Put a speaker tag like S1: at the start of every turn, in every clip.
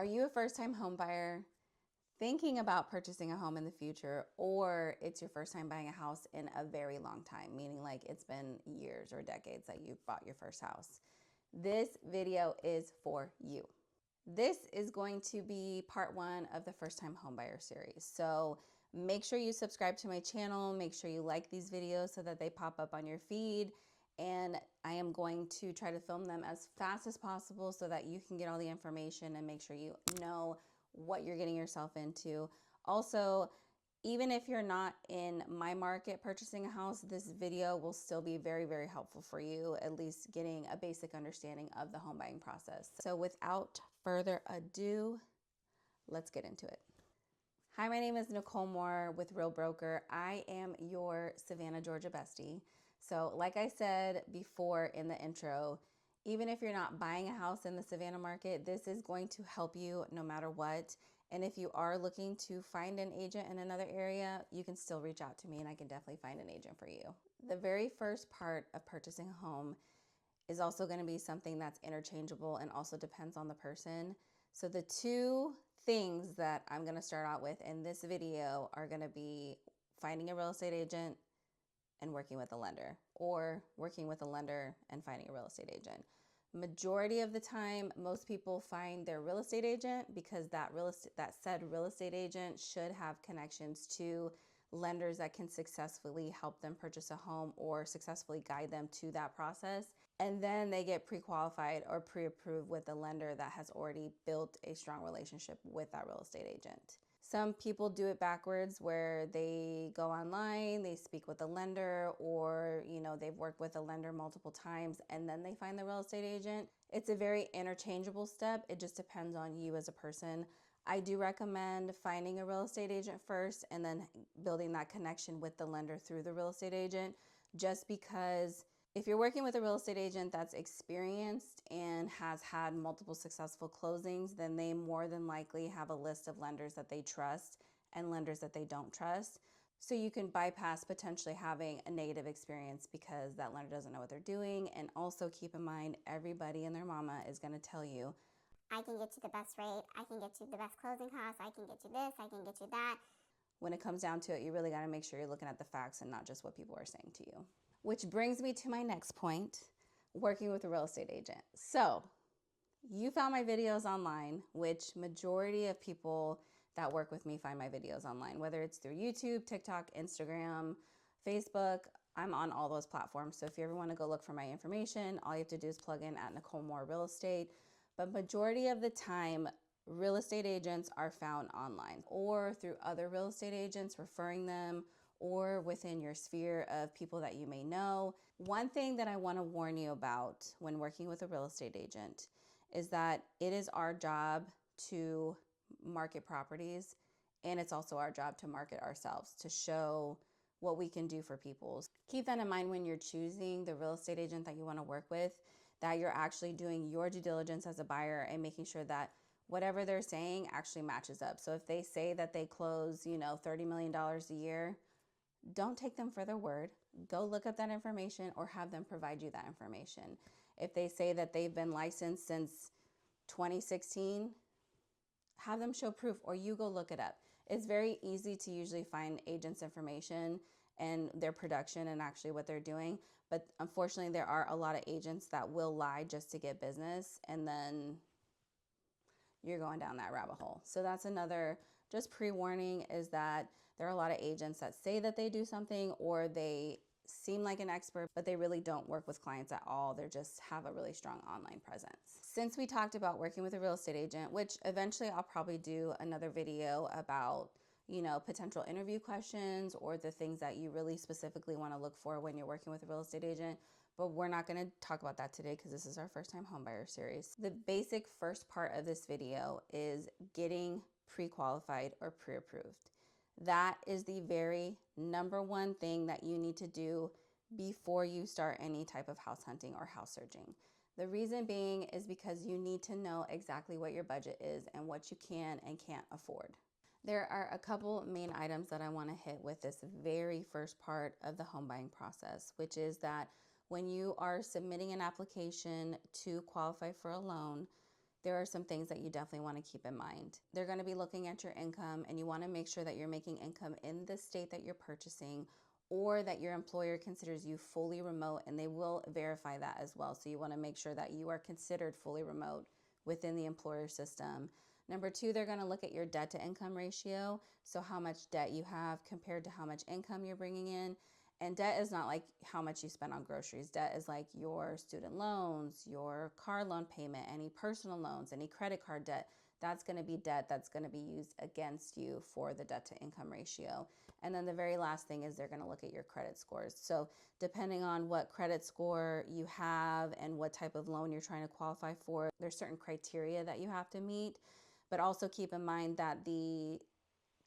S1: Are you a first-time home buyer thinking about purchasing a home in the future, or it's your first time buying a house in a very long time, meaning like it's been years or decades that you've bought your first house? This video is for you. This is going to be part one of the first time homebuyer series. So make sure you subscribe to my channel, make sure you like these videos so that they pop up on your feed. And I am going to try to film them as fast as possible so that you can get all the information and make sure you know what you're getting yourself into. Also, even if you're not in my market purchasing a house, this video will still be very, very helpful for you, at least getting a basic understanding of the home buying process. So without further ado, let's get into it. Hi, my name is Nicole Moore with Real Broker. I am your Savannah, Georgia bestie. So like I said before in the intro, even if you're not buying a house in the Savannah market, this is going to help you no matter what. And if you are looking to find an agent in another area, you can still reach out to me and I can definitely find an agent for you. The very first part of purchasing a home is also going to be something that's interchangeable and also depends on the person. So the two things that I'm going to start out with in this video are going to be finding a real estate agent and working with a lender, or working with a lender and finding a real estate agent. Majority of the time, most people find their real estate agent because that said real estate agent should have connections to lenders that can successfully help them purchase a home or successfully guide them to that process. And then they get pre-qualified or pre-approved with a lender that has already built a strong relationship with that real estate agent. Some people do it backwards where they go online, they speak with a lender, or they've worked with a lender multiple times and then they find the real estate agent. It's a very interchangeable step. It just depends on you as a person. I do recommend finding a real estate agent first and then building that connection with the lender through the real estate agent, just because if you're working with a real estate agent that's experienced and has had multiple successful closings, then they more than likely have a list of lenders that they trust and lenders that they don't trust. So you can bypass potentially having a negative experience because that lender doesn't know what they're doing. And also keep in mind, everybody and their mama is going to tell you,
S2: I can get you the best rate, I can get you the best closing costs, I can get you this, I can get you that.
S1: When it comes down to it, you really got to make sure you're looking at the facts and not just what people are saying to you. Which brings me to my next point, working with a real estate agent. So you found my videos online, which majority of people that work with me find my videos online, whether it's through YouTube, TikTok, Instagram, Facebook. I'm on all those platforms. So if you ever want to go look for my information, all you have to do is plug in at Nicole Moore Real Estate. But majority of the time, real estate agents are found online or through other real estate agents referring them, or within your sphere of people that you may know. One thing that I want to warn you about when working with a real estate agent is that it is our job to market properties, and it's also our job to market ourselves, to show what we can do for people. Keep that in mind when you're choosing the real estate agent that you want to work with, that you're actually doing your due diligence as a buyer and making sure that whatever they're saying actually matches up. So if they say that they close, $30 million a year, don't take them for their word. Go look up that information or have them provide you that information. If they say that they've been licensed since 2016, have them show proof or you go look it up. It's very easy to usually find agents' information and their production and actually what they're doing. But unfortunately, there are a lot of agents that will lie just to get business, and then you're going down that rabbit hole. So that's another just pre-warning, is that there are a lot of agents that say that they do something or they seem like an expert, but they really don't work with clients at all. They just have a really strong online presence. Since we talked about working with a real estate agent, which eventually I'll probably do another video about, potential interview questions or the things that you really specifically want to look for when you're working with a real estate agent. But we're not going to talk about that today because this is our first time homebuyer series. The basic first part of this video is getting pre-qualified or pre-approved. That is the very number one thing that you need to do before you start any type of house hunting or house searching. The reason being is because you need to know exactly what your budget is and what you can and can't afford. There are a couple main items that I want to hit with this very first part of the home buying process, which is that when you are submitting an application to qualify for a loan, there are some things that you definitely want to keep in mind. They're going to be looking at your income, and you want to make sure that you're making income in the state that you're purchasing, or that your employer considers you fully remote, and they will verify that as well. So you want to make sure that you are considered fully remote within the employer system. Number two, they're going to look at your debt to income ratio. So how much debt you have compared to how much income you're bringing in. And debt is not like how much you spend on groceries. Debt is like your student loans, your car loan payment, any personal loans, any credit card debt. That's going to be debt that's going to be used against you for the debt to income ratio. And then the very last thing is they're going to look at your credit scores. So depending on what credit score you have and what type of loan you're trying to qualify for, there's certain criteria that you have to meet. But also keep in mind that the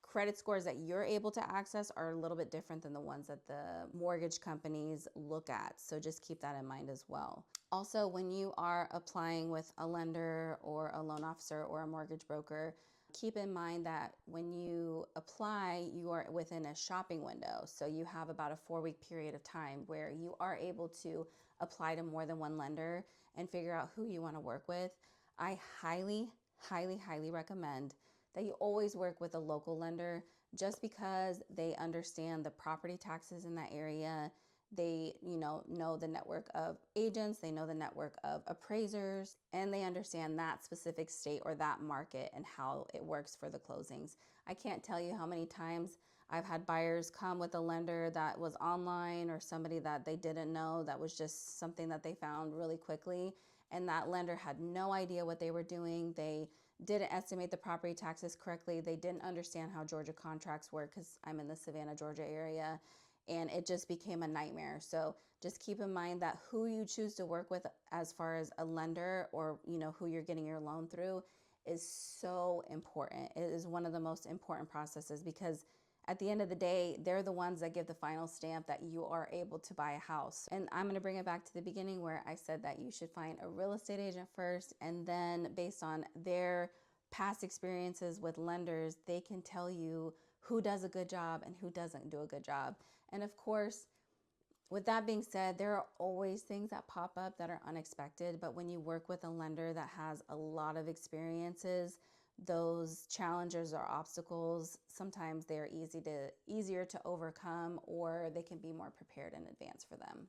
S1: credit scores that you're able to access are a little bit different than the ones that the mortgage companies look at. So just keep that in mind as well. Also, when you are applying with a lender or a loan officer or a mortgage broker, keep in mind that when you apply, you are within a shopping window. So you have about a 4-week period of time where you are able to apply to more than one lender and figure out who you want to work with. I highly recommend that you always work with a local lender, just because they understand the property taxes in that area. They, know the network of agents, they know the network of appraisers, and they understand that specific state or that market and how it works for the closings. I can't tell you how many times I've had buyers come with a lender that was online or somebody that they didn't know, that was just something that they found really quickly. And that lender had no idea what they were doing. They didn't estimate the property taxes correctly. They didn't understand how Georgia contracts work, because I'm in the Savannah, Georgia area, and it just became a nightmare. So just keep in mind that who you choose to work with as far as a lender, or who you're getting your loan through, is so important. It is one of the most important processes, because at the end of the day, they're the ones that give the final stamp that you are able to buy a house. And I'm going to bring it back to the beginning where I said that you should find a real estate agent first, and then based on their past experiences with lenders, they can tell you who does a good job and who doesn't do a good job. And of course, with that being said, there are always things that pop up that are unexpected, but when you work with a lender that has a lot of experiences, those challenges or obstacles, sometimes they're easier to overcome, or they can be more prepared in advance for them.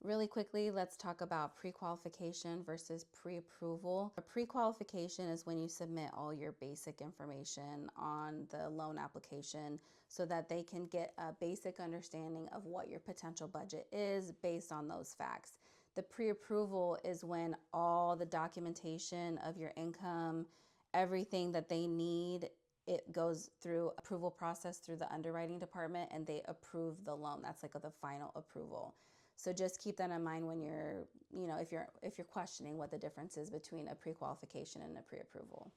S1: Really quickly, let's talk about pre-qualification versus pre-approval. A pre-qualification is when you submit all your basic information on the loan application so that they can get a basic understanding of what your potential budget is based on those facts. The pre-approval is when all the documentation of your income, everything that they need, it goes through approval process through the underwriting department, and they approve the loan. That's like the final approval. So just keep that in mind when you're, if you're questioning what the difference is between a pre-qualification and a pre-approval.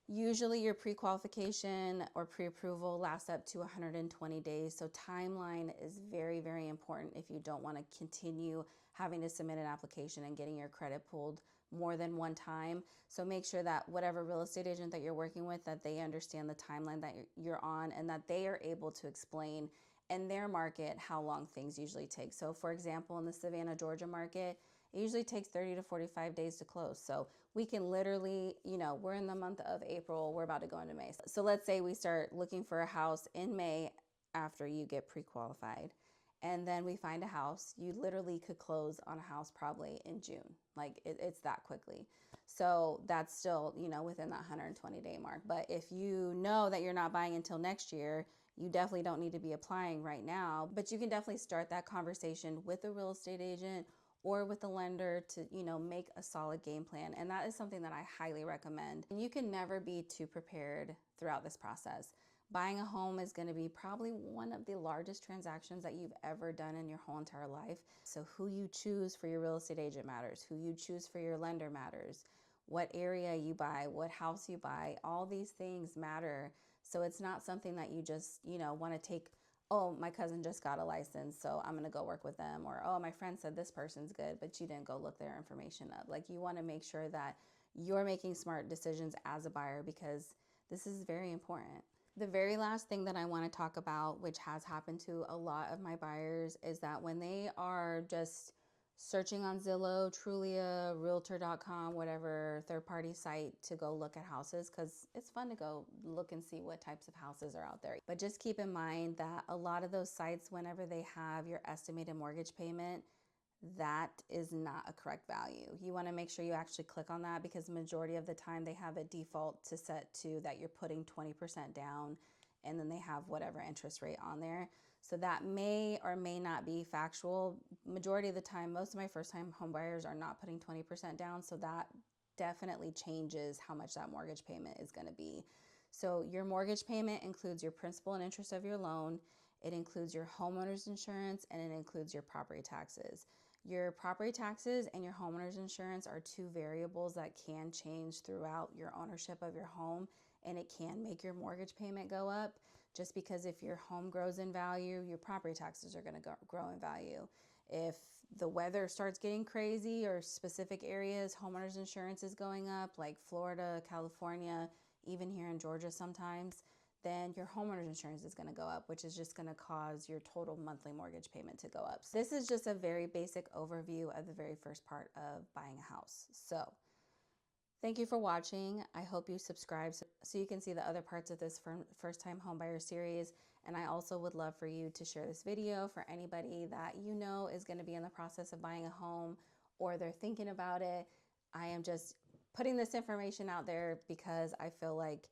S1: Usually your pre-qualification or pre-approval lasts up to 120 days. So timeline is very, very important if you don't want to continue having to submit an application and getting your credit pulled more than one time. So make sure that whatever real estate agent that you're working with, that they understand the timeline that you're on, and that they are able to explain in their market how long things usually take. So for example, in the Savannah, Georgia market, it usually takes 30 to 45 days to close. So we can literally, we're in the month of April, we're about to go into May. So let's say we start looking for a house in May after you get pre-qualified, and then we find a house. You literally could close on a house probably in June. Like it's that quickly. So that's still, within that 120-day mark. But if you know that you're not buying until next year, you definitely don't need to be applying right now, but you can definitely start that conversation with a real estate agent or with a lender to, make a solid game plan. And that is something that I highly recommend. And you can never be too prepared throughout this process. Buying a home is going to be probably one of the largest transactions that you've ever done in your whole entire life. So who you choose for your real estate agent matters. Who you choose for your lender matters. What area you buy, what house you buy, all these things matter. So it's not something that you just, want to take, oh, my cousin just got a license, so I'm going to go work with them. Or, oh, my friend said this person's good, but you didn't go look their information up. Like, you want to make sure that you're making smart decisions as a buyer, because this is very important. The very last thing that I want to talk about, which has happened to a lot of my buyers, is that when they are just searching on Zillow, Trulia, Realtor.com, whatever third-party site to go look at houses, because it's fun to go look and see what types of houses are out there. But just keep in mind that a lot of those sites, whenever they have your estimated mortgage payment, that is not a correct value. You want to make sure you actually click on that, because the majority of the time they have a default to set to that you're putting 20% down, and then they have whatever interest rate on there. So that may or may not be factual. Majority of the time, most of my first-time home buyers are not putting 20% down, so that definitely changes how much that mortgage payment is going to be. So your mortgage payment includes your principal and interest of your loan, it includes your homeowner's insurance, and it includes your property taxes. Your property taxes and your homeowner's insurance are two variables that can change throughout your ownership of your home, and it can make your mortgage payment go up. Just because if your home grows in value, your property taxes are going to grow in value. If the weather starts getting crazy or specific areas, homeowners insurance is going up, like Florida, California, even here in Georgia sometimes, then your homeowner's insurance is going to go up, which is just going to cause your total monthly mortgage payment to go up. So this is just a very basic overview of the very first part of buying a house. So thank you for watching. I hope you subscribe so you can see the other parts of this first-time homebuyer series. And I also would love for you to share this video for anybody that you know is going to be in the process of buying a home, or they're thinking about it. I am just putting this information out there because I feel like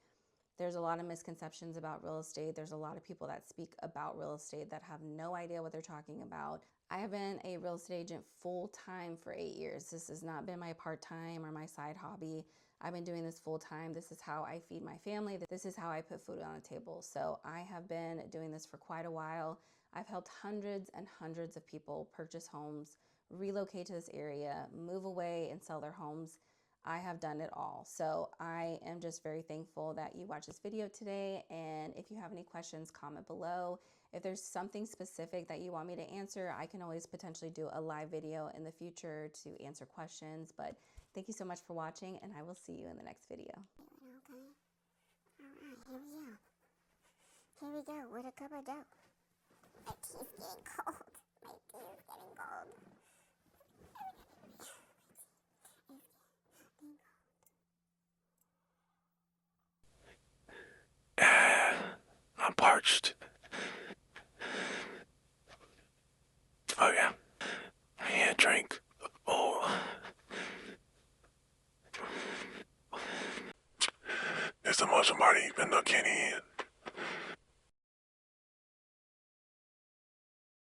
S1: there's a lot of misconceptions about real estate. There's a lot of people that speak about real estate that have no idea what they're talking about. I have been a real estate agent full-time for 8 years. This has not been my part-time or my side hobby. I've been doing this full-time. This is how I feed my family. This is how I put food on the table. So I have been doing this for quite a while. I've helped hundreds and hundreds of people purchase homes, relocate to this area, move away and sell their homes. I have done it all. So I am just very thankful that you watched this video today. And if you have any questions, comment below. If there's something specific that you want me to answer, I can always potentially do a live video in the future to answer questions. But thank you so much for watching, and I will see you in the next video.
S2: Okay. All right, here we go. Here we go with a cup of dough. My tea's getting cold. My tea is getting cold.
S3: I'm parched. Oh yeah. I need a drink. Oh. It's the most party, even though Kenny